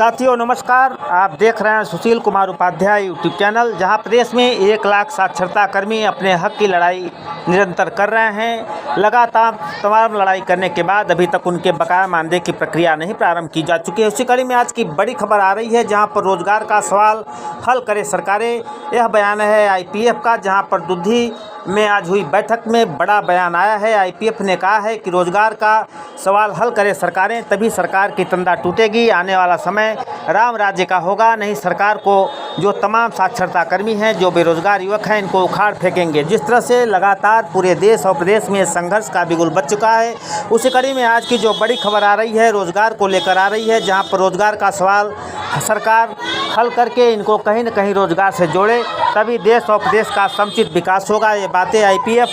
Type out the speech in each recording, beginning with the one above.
साथियों नमस्कार। आप देख रहे हैं सुशील कुमार उपाध्याय यूट्यूब चैनल, जहां प्रदेश में 1 लाख साक्षरता कर्मी अपने हक की लड़ाई निरंतर कर रहे हैं। लगातार तमाम लड़ाई करने के बाद अभी तक उनके बकाया मानदेय की प्रक्रिया नहीं प्रारंभ की जा चुकी है। उसी कड़ी में आज की बड़ी खबर आ रही है, जहां पर रोजगार का सवाल हल करे सरकारें। यह बयान है आईपीएफ का, जहां पर दुधी में आज हुई बैठक में बड़ा बयान आया है। आईपीएफ ने कहा है कि रोजगार का सवाल हल करे सरकारें, तभी सरकार की तंदा टूटेगी। आने वाला समय राम राज्य का होगा, नहीं सरकार को जो तमाम साक्षरता कर्मी हैं, जो बेरोजगार युवक हैं, इनको उखाड़ फेंकेंगे। जिस तरह से लगातार पूरे देश और प्रदेश में संघर्ष का बिगुल बच चुका है, उसी कड़ी में आज की जो बड़ी खबर आ रही है रोजगार को लेकर आ रही है, जहां पर रोजगार का सवाल सरकार हल करके इनको कहीं न कहीं रोजगार से जोड़े, तभी देश और प्रदेश का समुचित विकास होगा। ये बातें आईपीएफ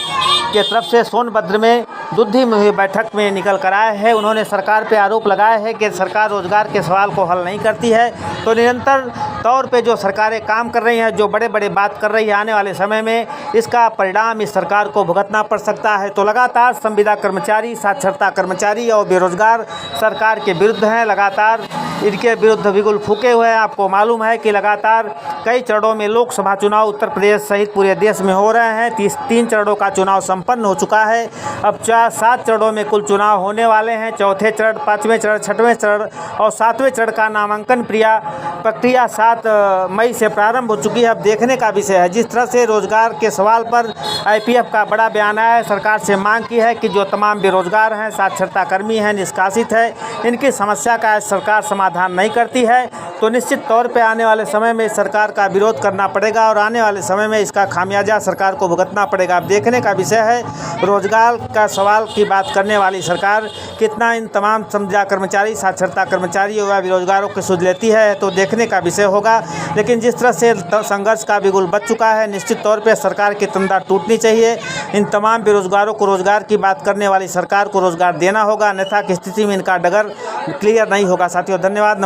के तरफ से सोनभद्र में दुधी में हुई बैठक में निकल कर आए हैं। उन्होंने सरकार पे आरोप लगाया है कि सरकार रोजगार के सवाल को हल नहीं करती है, तो निरंतर तौर पे जो सरकारें काम कर रही हैं, जो बड़े बड़े बात कर रही है, आने वाले समय में इसका परिणाम इस सरकार को भुगतना पड़ सकता है। तो लगातार संविदा कर्मचारी, साक्षरता कर्मचारी और बेरोजगार सरकार के विरुद्ध हैं। लगातार इनके विरुद्ध बिगुल फूके हुए हैं। आपको मालूम है कि लगातार कई चरणों में लोकसभा चुनाव उत्तर प्रदेश सहित पूरे देश में हो रहे हैं। 3 चरणों का चुनाव संपन्न हो चुका है। अब 7 चरणों में कुल चुनाव होने वाले हैं। चौथे चरण, 5वें चरण, 6वें चरण और 7वें चरण का नामांकन प्रक्रिया 7 मई से प्रारंभ हो चुकी है। अब देखने का विषय है, जिस तरह से रोजगार के सवाल पर आईपीएफ का बड़ा बयान आया है। सरकार से मांग की है कि जो तमाम बेरोजगार हैं, साक्षरता कर्मी हैं, निष्कासित है, इनकी समस्या का सरकार समाधान नहीं करती है, तो निश्चित तौर पे आने वाले समय में सरकार का विरोध करना पड़ेगा और आने वाले समय में इसका खामियाजा सरकार को भुगतना पड़ेगा। अब देखने का विषय है रोजगार का सवाल की बात करने वाली सरकार कितना इन तमाम संविदा कर्मचारी, साक्षरता कर्मचारी व बेरोजगारों की सुध लेती है, तो देखने का विषय होगा। लेकिन जिस तरह से संघर्ष का बिगुल बच चुका है, निश्चित तौर पर सरकार की तंदा टूटनी चाहिए। इन तमाम बेरोजगारों को रोजगार की बात करने वाली सरकार को रोजगार देना होगा, अन्यथा की स्थिति में इनका डगर क्लियर नहीं होगा। साथियों धन्यवाद, नमस्कार।